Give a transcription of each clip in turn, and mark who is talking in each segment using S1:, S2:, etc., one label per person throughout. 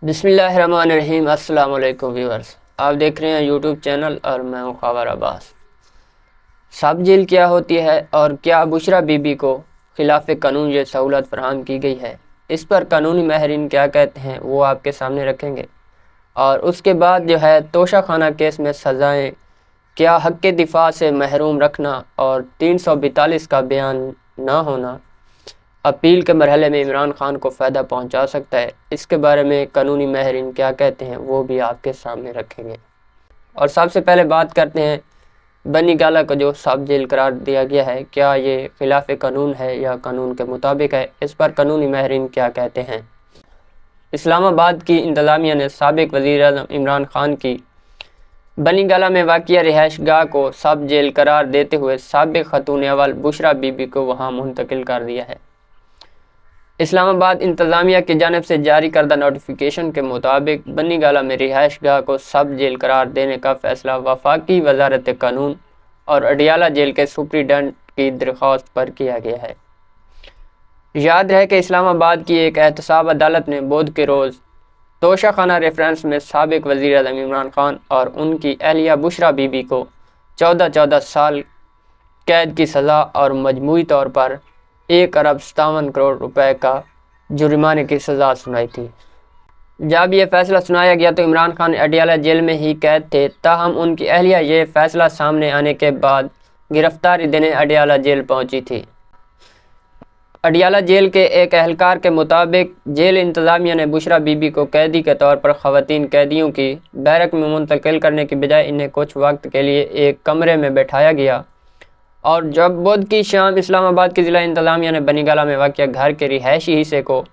S1: بسم اللہ الرحمن الرحیم۔ السلام علیکم ویورز، آپ دیکھ رہے ہیں یوٹیوب چینل اور میں ہوں خاور عباس۔ سب جیل کیا ہوتی ہے اور کیا بشرا بی بی کو خلاف قانون یہ سہولت فراہم کی گئی ہے، اس پر قانونی ماہرین کیا کہتے ہیں وہ آپ کے سامنے رکھیں گے۔ اور اس کے بعد جو ہے توشہ خانہ کیس میں سزائیں، کیا حق کے دفاع سے محروم رکھنا اور 342 کا بیان نہ ہونا اپیل کے مرحلے میں عمران خان کو فائدہ پہنچا سکتا ہے، اس کے بارے میں قانونی ماہرین کیا کہتے ہیں وہ بھی آپ کے سامنے رکھیں گے۔ اور سب سے پہلے بات کرتے ہیں بنی گالہ کو جو سب جیل قرار دیا گیا ہے، کیا یہ خلاف قانون ہے یا قانون کے مطابق ہے، اس پر قانونی ماہرین کیا کہتے ہیں۔ اسلام آباد کی انتظامیہ نے سابق وزیر اعظم عمران خان کی بنی گالہ میں واقع رہائش گاہ کو سب جیل قرار دیتے ہوئے سابق خاتون اول بشرا بی بی کو وہاں منتقل کر دیا ہے۔ اسلام آباد انتظامیہ کی جانب سے جاری کردہ نوٹیفیکیشن کے مطابق بنی گالہ میں رہائش گاہ کو سب جیل قرار دینے کا فیصلہ وفاقی وزارت قانون اور اڈیالہ جیل کے سپرنٹنڈنٹ کی درخواست پر کیا گیا ہے۔ یاد رہے کہ اسلام آباد کی ایک احتساب عدالت نے بدھ کے روز توشہ خانہ ریفرنس میں سابق وزیر اعظم عمران خان اور ان کی اہلیہ بشرا بی بی کو 14 سال قید کی سزا اور مجموعی طور پر 1.57 کروڑ روپے کا جرمانے کی سزا سنائی تھی۔ جب یہ فیصلہ سنایا گیا تو عمران خان اڈیالہ جیل میں ہی قید تھے، تاہم ان کی اہلیہ یہ فیصلہ سامنے آنے کے بعد گرفتاری دینے اڈیالہ جیل پہنچی تھی۔ اڈیالہ جیل کے ایک اہلکار کے مطابق جیل انتظامیہ نے بشرا بی بی کو قیدی کے طور پر خواتین قیدیوں کی بیرک میں منتقل کرنے کی بجائے انہیں کچھ وقت کے لیے ایک کمرے میں بٹھایا گیا، اور جب بدھ کی شام اسلام آباد کی ضلع انتظامیہ نے بنی گالہ میں واقع گھر کے رہائشی حصے کو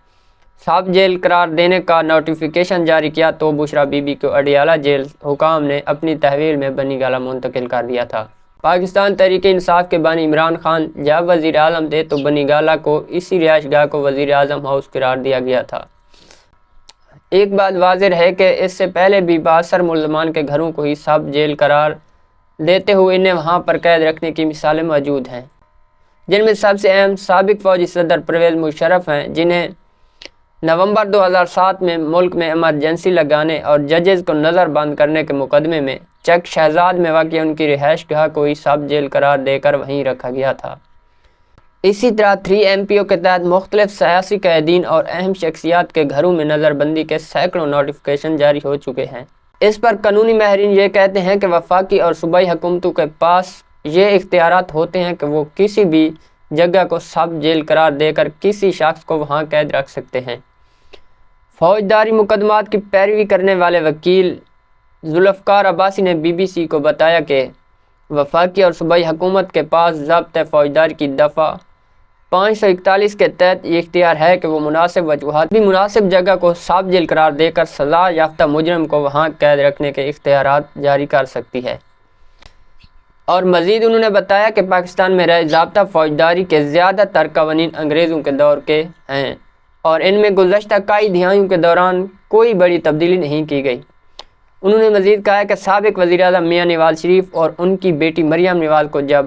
S1: سب جیل قرار دینے کا نوٹیفیکیشن جاری کیا تو بشرا بی بی کو اڈیالہ جیل حکام نے اپنی تحویل میں بنی گالہ منتقل کر دیا تھا۔ پاکستان تحریک انصاف کے بانی عمران خان جب وزیر اعظم تھے تو بنی گالہ کو اسی رہائش گاہ کو وزیر اعظم ہاؤس قرار دیا گیا تھا۔ ایک بات واضح ہے کہ اس سے پہلے بھی بااثر ملزمان کے گھروں کو ہی سب جیل قرار دیتے ہوئے انہیں وہاں پر قید رکھنے کی مثالیں موجود ہیں، جن میں سب سے اہم سابق فوجی صدر پرویز مشرف ہیں، جنہیں نومبر 2007 میں ملک میں ایمرجنسی لگانے اور ججز کو نظر بند کرنے کے مقدمے میں چک شہزاد میں واقع ان کی رہائش گاہ کو ہی سب جیل قرار دے کر وہیں رکھا گیا تھا۔ اسی طرح 3 MPO کے تحت مختلف سیاسی قیدین اور اہم شخصیات کے گھروں میں نظر بندی کے سینکڑوں نوٹیفیکیشن جاری ہو چکے ہیں۔ اس پر قانونی ماہرین یہ کہتے ہیں کہ وفاقی اور صوبائی حکومتوں کے پاس یہ اختیارات ہوتے ہیں کہ وہ کسی بھی جگہ کو سب جیل قرار دے کر کسی شخص کو وہاں قید رکھ سکتے ہیں۔ فوجداری مقدمات کی پیروی کرنے والے وکیل ذوالفقار عباسی نے BBC کو بتایا کہ وفاقی اور صوبائی حکومت کے پاس ضابطۂ فوجداری کی دفعہ 541 کے تحت یہ اختیار ہے کہ وہ مناسب وجوہات بھی مناسب جگہ کو سب جیل قرار دے کر سزا یافتہ مجرم کو وہاں قید رکھنے کے اختیارات جاری کر سکتی ہے۔ اور مزید انہوں نے بتایا کہ پاکستان میں رائے ضابطہ فوجداری کے زیادہ تر قوانین انگریزوں کے دور کے ہیں اور ان میں گزشتہ کئی دہائیوں کے دوران کوئی بڑی تبدیلی نہیں کی گئی۔ انہوں نے مزید کہا کہ سابق وزیر اعظم میاں نواز شریف اور ان کی بیٹی مریم نواز کو جب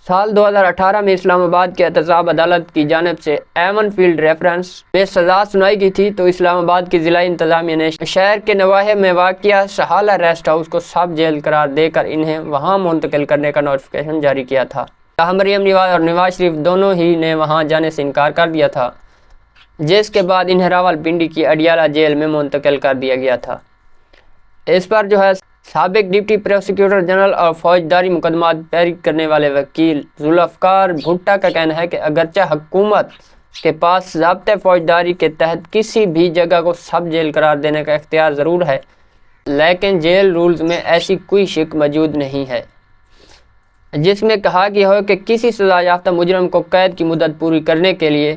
S1: سال 2018 میں اسلام آباد کی احتساب عدالت کی جانب سے ایون فیلڈ ریفرنس میں سزا سنائی گئی تھی تو اسلام آباد کی ضلع انتظامیہ نے شہر کے نواحی میں واقع سہالہ ریسٹ ہاؤس کو سب جیل قرار دے کر انہیں وہاں منتقل کرنے کا نوٹیفیکیشن جاری کیا تھا۔ تاہم مریم نواز اور نواز شریف دونوں ہی نے وہاں جانے سے انکار کر دیا تھا، جس کے بعد انہیں راولپنڈی کی اڈیالہ جیل میں منتقل کر دیا گیا تھا۔ اس پر جو ہے سابق ڈپٹی پروسیکیوٹر جنرل اور فوجداری مقدمات پیروی کرنے والے وکیل ذوالفقار بھٹا کا کہنا ہے کہ اگرچہ حکومت کے پاس ضابطۂ فوجداری کے تحت کسی بھی جگہ کو سب جیل قرار دینے کا اختیار ضرور ہے، لیکن جیل رولز میں ایسی کوئی شق موجود نہیں ہے جس میں کہا گیا ہو کہ کسی سزا یافتہ مجرم کو قید کی مدت پوری کرنے کے لیے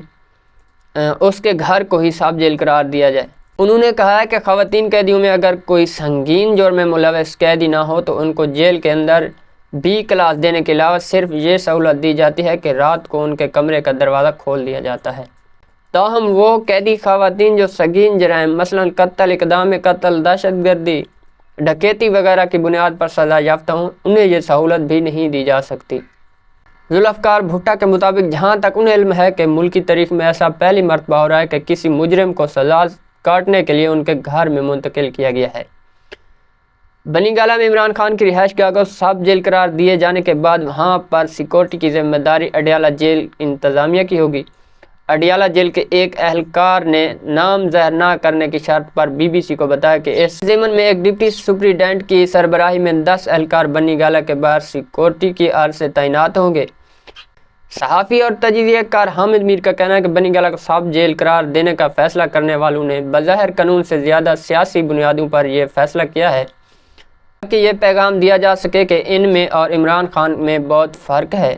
S1: اس کے گھر کو ہی سب جیل قرار دیا جائے۔ انہوں نے کہا ہے کہ خواتین قیدیوں میں اگر کوئی سنگین جرم میں ملوث قیدی نہ ہو تو ان کو جیل کے اندر B کلاس دینے کے علاوہ صرف یہ سہولت دی جاتی ہے کہ رات کو ان کے کمرے کا دروازہ کھول دیا جاتا ہے۔ تاہم وہ قیدی خواتین جو سنگین جرائم مثلاً قتل، اقدام قتل، دہشت گردی، ڈکیتی وغیرہ کی بنیاد پر سزا یافتہ ہوں، انہیں یہ سہولت بھی نہیں دی جا سکتی۔ ذوالفقار بھٹا کے مطابق جہاں تک انہیں علم ہے کہ ملکی تاریخ میں ایسا پہلی مرتبہ ہو رہا ہے کہ کسی مجرم کو سزا کاٹنے کے لیے ان کے گھر میں منتقل کیا گیا ہے۔ بنی گالہ میں عمران خان کی رہائش گاہ کو سب جیل قرار دیے جانے کے بعد وہاں پر سیکورٹی کی ذمہ داری اڈیالہ جیل انتظامیہ کی ہوگی۔ اڈیالہ جیل کے ایک اہلکار نے نام ظاہر نہ کرنے کی شرط پر بی بی سی کو بتایا کہ اس ضمن میں ایک ڈپٹی سپرنٹینڈنٹ کی سربراہی میں 10 اہلکار بنی گالہ کے باہر سیکورٹی کی عرض سے تعینات ہوں گے۔ صحافی اور تجزیہ کار حامد میر کا کہنا ہے کہ بنی گالہ کو سب جیل قرار دینے کا فیصلہ کرنے والوں نے بظاہر قانون سے زیادہ سیاسی بنیادوں پر یہ فیصلہ کیا ہے تاکہ یہ پیغام دیا جا سکے کہ ان میں اور عمران خان میں بہت فرق ہے،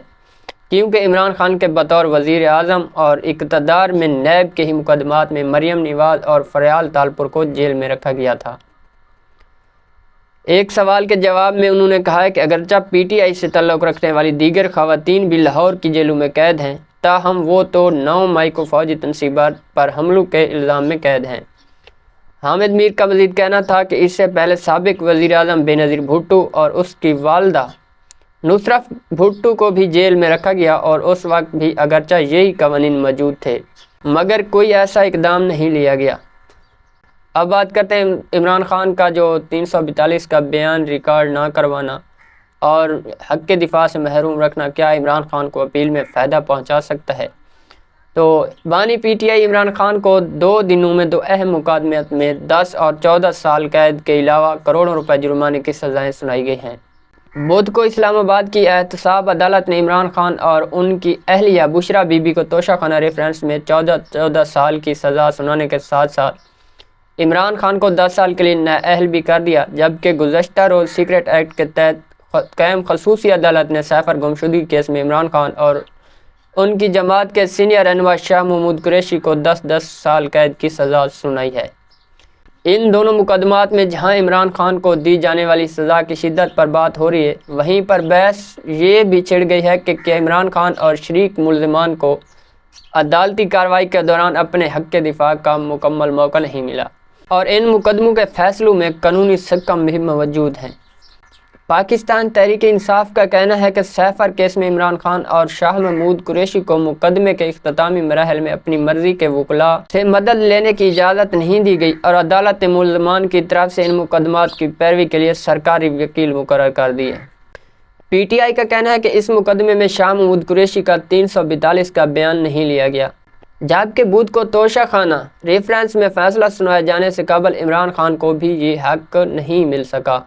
S1: کیونکہ عمران خان کے بطور وزیر اعظم اور اقتدار میں نیب کے ہی مقدمات میں مریم نواز اور فریال تالپور کو جیل میں رکھا گیا تھا۔ ایک سوال کے جواب میں انہوں نے کہا ہے کہ اگرچہ پی ٹی آئی سے تعلق رکھنے والی دیگر خواتین بھی لاہور کی جیلوں میں قید ہیں، تاہم وہ تو 9 مئی کو فوجی تنصیبات پر حملوں کے الزام میں قید ہیں۔ حامد میر کا مزید کہنا تھا کہ اس سے پہلے سابق وزیر اعظم بے نظیر بھٹو اور اس کی والدہ نصرت بھٹو کو بھی جیل میں رکھا گیا اور اس وقت بھی اگرچہ یہی قوانین موجود تھے مگر کوئی ایسا اقدام نہیں لیا گیا۔ اب بات کرتے ہیں عمران خان کا جو 342 کا بیان ریکارڈ نہ کروانا اور حق کے دفاع سے محروم رکھنا کیا عمران خان کو اپیل میں فائدہ پہنچا سکتا ہے۔ تو بانی P T I Imran Khan کو 2 دنوں میں 2 اہم مقدمات میں 10 اور 14 سال قید کے علاوہ کروڑوں روپے جرمانے کی سزائیں سنائی گئی ہیں۔ بدھ کو اسلام آباد کی احتساب عدالت نے عمران خان اور ان کی اہلیہ بشرا بی بی کو توشہ خانہ ریفرنس میں 14 سال کی سزا سنانے کے ساتھ ساتھ عمران خان کو 10 سال کے لیے نااہل بھی کر دیا، جبکہ گزشتہ روز سیکریٹ ایکٹ کے تحت قائم خصوصی عدالت نے سیفر گمشدگی کیس میں عمران خان اور ان کی جماعت کے سینئر رہنما شاہ محمود قریشی کو 10 سال قید کی سزا سنائی ہے۔ ان دونوں مقدمات میں جہاں عمران خان کو دی جانے والی سزا کی شدت پر بات ہو رہی ہے، وہیں پر بحث یہ بھی چھڑ گئی ہے کہ کیا عمران خان اور شریک ملزمان کو عدالتی کارروائی کے دوران اپنے حق کے دفاع کا مکمل موقع نہیں ملا اور ان مقدموں کے فیصلوں میں قانونی حکم بھی موجود ہیں۔ پاکستان تحریک انصاف کا کہنا ہے کہ سیفر کیس میں عمران خان اور شاہ محمود قریشی کو مقدمے کے اختتامی مراحل میں اپنی مرضی کے وکلاء سے مدد لینے کی اجازت نہیں دی گئی اور عدالت نے ملزمان کی طرف سے ان مقدمات کی پیروی کے لیے سرکاری وکیل مقرر کر دی ہے۔ پی ٹی آئی کا کہنا ہے کہ اس مقدمے میں شاہ محمود قریشی کا 342 کا بیان نہیں لیا گیا، جبکہ بدھ کو توشہ خانہ ریفرنس میں فیصلہ سنائے جانے سے قبل عمران خان کو بھی یہ حق نہیں مل سکا۔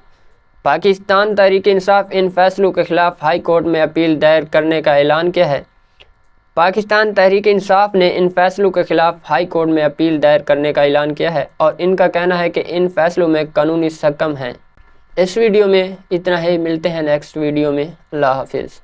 S1: پاکستان تحریک انصاف ان فیصلوں کے خلاف ہائی کورٹ میں اپیل دائر کرنے کا اعلان کیا ہے۔ پاکستان تحریک انصاف نے ان فیصلوں کے خلاف ہائی کورٹ میں اپیل دائر کرنے کا اعلان کیا ہے اور ان کا کہنا ہے کہ ان فیصلوں میں قانونی حکم ہیں۔ اس ویڈیو میں اتنا ہی، ملتے ہیں نیکسٹ ویڈیو میں۔ اللہ حافظ۔